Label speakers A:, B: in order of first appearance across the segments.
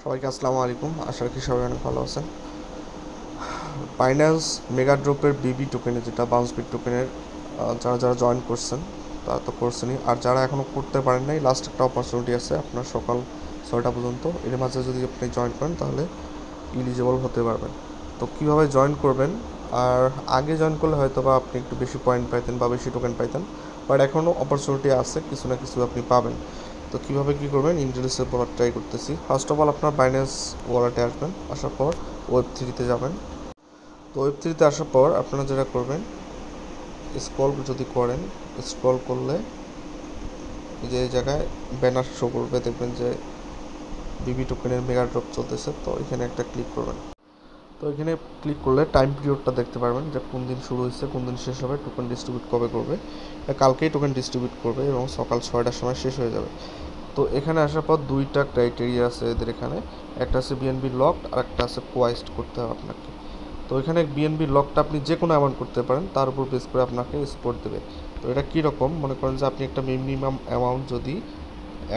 A: সবাইকে আসসালামু আলাইকুম। আশা রাখি সবাই অনেক ভালো আছেন। বাইন্যান্স মেগা ড্রপের বিবি টোকেনে, যেটা বাউন্স বিট টোকেনের, যারা যারা জয়েন করছেন তারা তো করছেনই, আর যারা এখনও করতে পারেন নাই, লাস্ট একটা অপরচুনিটি আছে আপনার সকাল 6টা পর্যন্ত। এর মাঝে যদি আপনি জয়েন করেন তাহলে ইলিজিবল হতে পারবেন। তো কীভাবে জয়েন করবেন, আর আগে জয়েন করলে হয়তো বা আপনি একটু বেশি পয়েন্ট পাইতেন বা বেশি টোকেন পাইতেন, বাট এখনও অপরচুনিটি আছে, কিছু না কিছু আপনি পাবেন। তো কীভাবে কী করবেন ইন্টারেস্টে বলার ট্রাই করতেছি। ফার্স্ট অফ অল আপনার বাইন্যান্স ওয়ালেটে আসবেন, আসার পর ওয়েব3-তে যাবেন। তো ওয়েব3-তে আসার পর আপনারা যেটা করবেন, স্ক্রল যদি করেন, স্ক্রল করলে যে জায়গায় ব্যানার শো করবে, দেখবেন যে বিবি টোকেনের মেগা ড্রপ চলতেছে। তো এখানে একটা ক্লিক করবেন। তো এখানে ক্লিক করলে টাইম পিরিয়ডটা দেখতে পারবেন যে কোন দিন শুরু হয়েছে, কোন দিন শেষ হবে, টোকেন ডিস্ট্রিবিউট কবে করবে। কালকেই টোকেন ডিস্ট্রিবিউট করবে এবং সকাল 6টার সময় শেষ হয়ে যাবে। তো এখানে আসার পর দুইটা ক্রাইটেরিয়া আছে এদের এখানে, একটা আছে বিএনবি লকড আর একটা আছে কোয়াইস্ট করতে হবে আপনাকে। তো এখানে বিএনবি লকটা আপনি যে কোনো অ্যামাউন্ট করতে পারেন, তার উপর বেস করে আপনাকে স্পোর্ট দেবে। তো এটা কীরকম, মনে করেন যে আপনি একটা মিনিমাম অ্যামাউন্ট যদি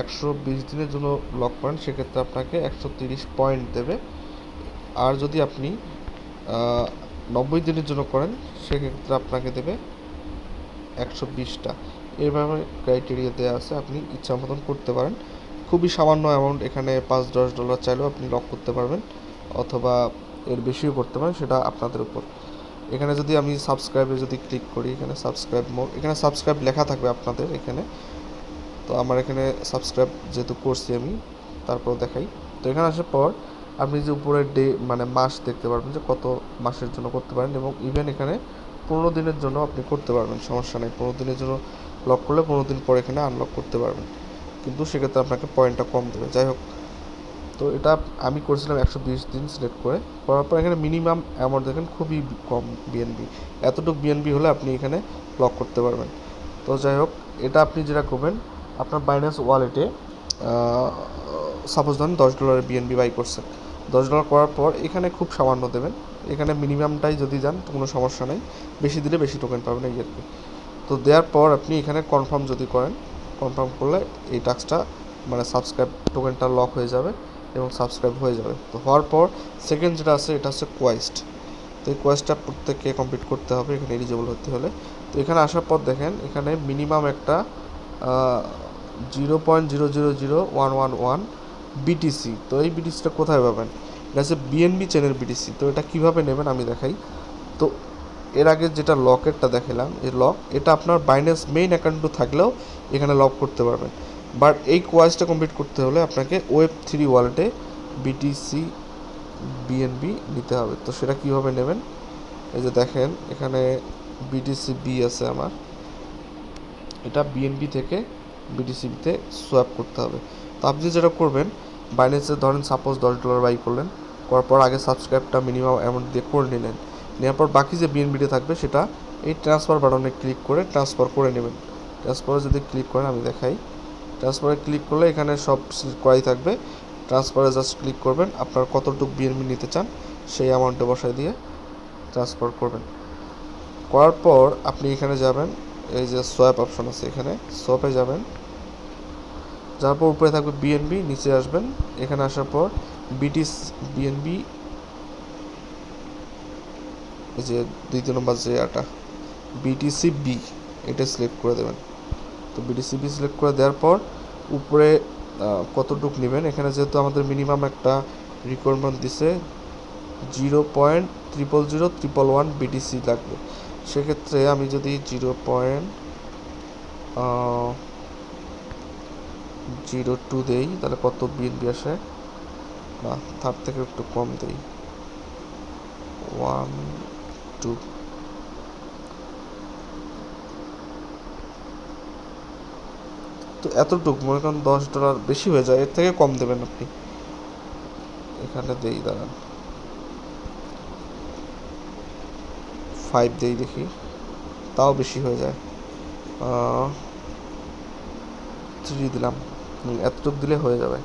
A: 120 দিনের জন্য লক করেন, সেক্ষেত্রে আপনাকে 130 পয়েন্ট দেবে। আর যদি আপনি 90 দিনের জন্য করেন, সেক্ষেত্রে আপনাকে দেবে 120টা। এইভাবে ক্রাইটেরিয়া দেওয়া আছে, আপনি ইচ্ছা মতন করতে পারেন। খুবই সামান্য অ্যামাউন্ট, এখানে $5-10 চাইলেও আপনি লক করতে পারবেন, অথবা এর বেশিও করতে পারেন, সেটা আপনাদের উপর। এখানে যদি আমি সাবস্ক্রাইবে যদি ক্লিক করি, এখানে সাবস্ক্রাইব মোর, এখানে সাবস্ক্রাইব লেখা থাকবে আপনাদের এখানে। তো আমার এখানে সাবস্ক্রাইব যেহেতু করছি আমি, তারপর দেখাই। তো এখানে আসার পর আপনি যে উপরে ডে মানে মাস দেখতে পারবেন যে কত মাসের জন্য করতে পারেন, এবং ইভেন এখানে 15 দিনের জন্য আপনি করতে পারবেন, সমস্যা নেই। 15 দিনের জন্য লক করলে 15 দিন পর এখানে আনলক করতে পারবেন, কিন্তু সেক্ষেত্রে আপনাকে পয়েন্টটা কম দেবে। যাই হোক, তো এটা আমি করেছিলাম 120 দিন সিলেক্ট করার পর এখানে মিনিমাম অ্যামাউন্ট দেখেন খুবই কম বিএনবি। এতটুকু বিএনবি হলে আপনি এখানে লক করতে পারবেন। তো যাই হোক, এটা আপনি যেটা করবেন, আপনার বাইন্যান্স ওয়ালেটে সাপোজ ধরেন $10 বিএনবি বাই করছেন। $10 করার পর এখানে খুব সামান্য দেবেন, এখানে মিনিমামটাই যদি যান তো কোনো সমস্যা নেই, বেশি দিলে বেশি টোকেন পাবেন এই আর কি। তো দেওয়ার পর আপনি এখানে কনফার্ম যদি করেন, কনফার্ম করলে এই টাস্কটা মানে সাবস্ক্রাইব টোকেনটা লক হয়ে যাবে এবং সাবস্ক্রাইব হয়ে যাবে। তো হওয়ার পর সেকেন্ড যেটা আছে, এটা হচ্ছে কোয়েস্ট। তো এই কোয়েস্টটা প্রত্যেককে কমপ্লিট করতে হবে এখানে এলিজিবল হতে হলে। তো এখানে আসার পর দেখেন এখানে মিনিমাম একটা 0.000111 বিটিসি। তো এই বিটিসিটা কোথায় পাবেন, এটা হচ্ছে বিএনবি চেনের বিটিসি। তো এটা কীভাবে নেবেন আমি দেখাই। তো এর আগে যেটা লকেরটা দেখালাম, এই লক, এটা আপনার বাইন্যান্স মেইন অ্যাকাউন্টও থাকলেও এখানে লক করতে পারবেন। বাট এই কোয়াইসটা কমপ্লিট করতে হলে আপনাকে ওয়েব3 ওয়ালেটে বিটিসি বিএনবি নিতে হবে। তো সেটা কীভাবে নেবেন, এই যে দেখেন এখানে বিটিসি বি আছে আমার, এটা বিএনবি থেকে বিটিসিবিতে সোয়াপ করতে হবে। তো আপনি যেটা করবেন, বাইন্যান্সে ধরেন সাপোজ $10 বাই করলেন, করার পর আগে সাবস্ক্রাইবটা মিনিমাম অ্যামাউন্ট দিয়ে করে নিলেন, নেওয়ার পর বাকি যে বিএনবিটা থাকবে সেটা এই ট্রান্সফার বাটনে ক্লিক করে ট্রান্সফার করে নেবেন। ট্রান্সফারে যদি ক্লিক করেন, আমি দেখাই, ট্রান্সফারে ক্লিক করলে এখানে সব করাই থাকবে। ট্রান্সফারে জাস্ট ক্লিক করবেন, আপনার কতটুকু বিএনবি নিতে চান সেই অ্যামাউন্টে বসায় দিয়ে ট্রান্সফার করবেন। করার পর আপনি এখানে যাবেন, এই যে সোয়াপ অপশন আছে, এখানে সোয়াপে যাবেন, যাওয়ার পর উপরে থাকবে বিএনবি, নিচে আসবেন, এখানে আসার পর বিএনবি, এই যে 2 নম্বর যে আটা বিটিসি বি, এটা সিলেক্ট করে দেবেন। তো বিটিসি বি সিলেক্ট করে দেওয়ার পর উপরে কতটুক নেবেন, এখানে যেহেতু আমাদের মিনিমাম একটা রিকোয়ারমেন্ট দিছে 0.000111 বিটিসি লাগবে, সেক্ষেত্রে আমি যদি 0.02 দেই তাহলে কত বিএনবি আসে, না তার থেকে একটু কম দেই, 1.2। তো এতটুকু মনে করেন $10 বেশি হয়ে যায়, এর থেকে কম দেবেন আপনি। এখানে দেই, দাঁড়ান 5 দেই, দেখি, তাও বেশি হয়ে যায়, 3 দিলাম, এতটুকু দিলে হয়ে যাবে।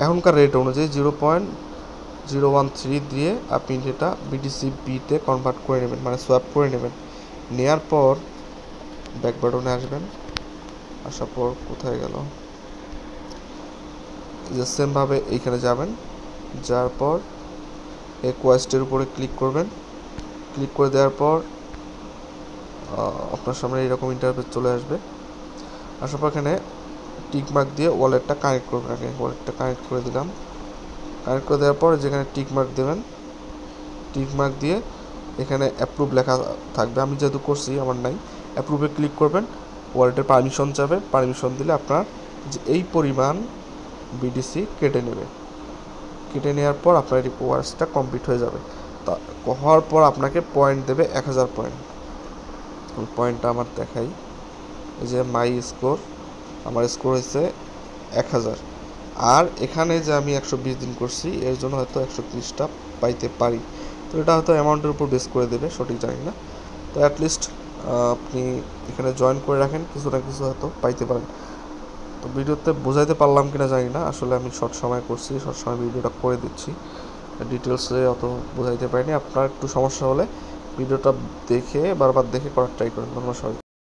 A: এখনকার রেট অনুযায়ী 0.013 দিয়ে আপনি যেটা বিটিসি বিতে কনভার্ট করে নেবেন, মানে সোয়াপ করে নেবেন। নেওয়ার পর ব্যাক বাটনে আসবেন, আসার পর কোথায় গেল, যে সেমভাবে এইখানে যাবেন, যাওয়ার পর এই কোয়েস্টের উপরে ক্লিক করবেন। ক্লিক করে দেওয়ার পর আপনার সামনে এইরকম ইন্টারফেস চলে আসবে। আসার পর এখানে টিক মার্ক দিয়ে ওয়ালেটটা কানেক্ট করবেন। আগে ওয়ালেটটা কানেক্ট করে দিলাম। কানেক্ট করে দেওয়ার পর যেখানে টিক মার্ক দেবেন, টিক মার্ক দিয়ে এখানে অ্যাপ্রুভ লেখা থাকবে। আমি যেহেতু করছি আমার নাই, অ্যাপ্রুভে ক্লিক করবেন। ওয়ালেটের পারমিশন চাবে, পারমিশন দিলে আপনার যে এই পরিমাণ বিডিসি কেটে নেবে। কেটে নেওয়ার পর আপনার এই কোর্সটা কমপ্লিট হয়ে যাবে। তা হওয়ার পর আপনাকে পয়েন্ট দেবে 1000 পয়েন্ট। পয়েন্টটা আমার দেখাই, এই যে মাই স্কোর, আমার স্কোর হয়েছে 1000। আর এখানে যে আমি 120 দিন করছি এর জন্য হয়তো 130টা পাইতে পারি। তো এটা হয়তো অ্যামাউন্টের উপর বেস করে দেবে, সঠিক জানি না। তো অ্যাটলিস্ট আপনি এখানে জয়েন করে রাখেন, কিছু না কিছু হয়তো পাইতে পারেন। তো ভিডিওতে বোঝাইতে পারলাম কিনা জানি না, আসলে আমি শর্ট সময় করছি, শর্ট সময় ভিডিওটা করে দিচ্ছি, ডিটেলসে অত বোঝাইতে পারিনি। আপনার একটু সমস্যা হলে ভিডিওটা দেখে বারবার দেখে করার ট্রাই করেন। ধন্যবাদ সবাই।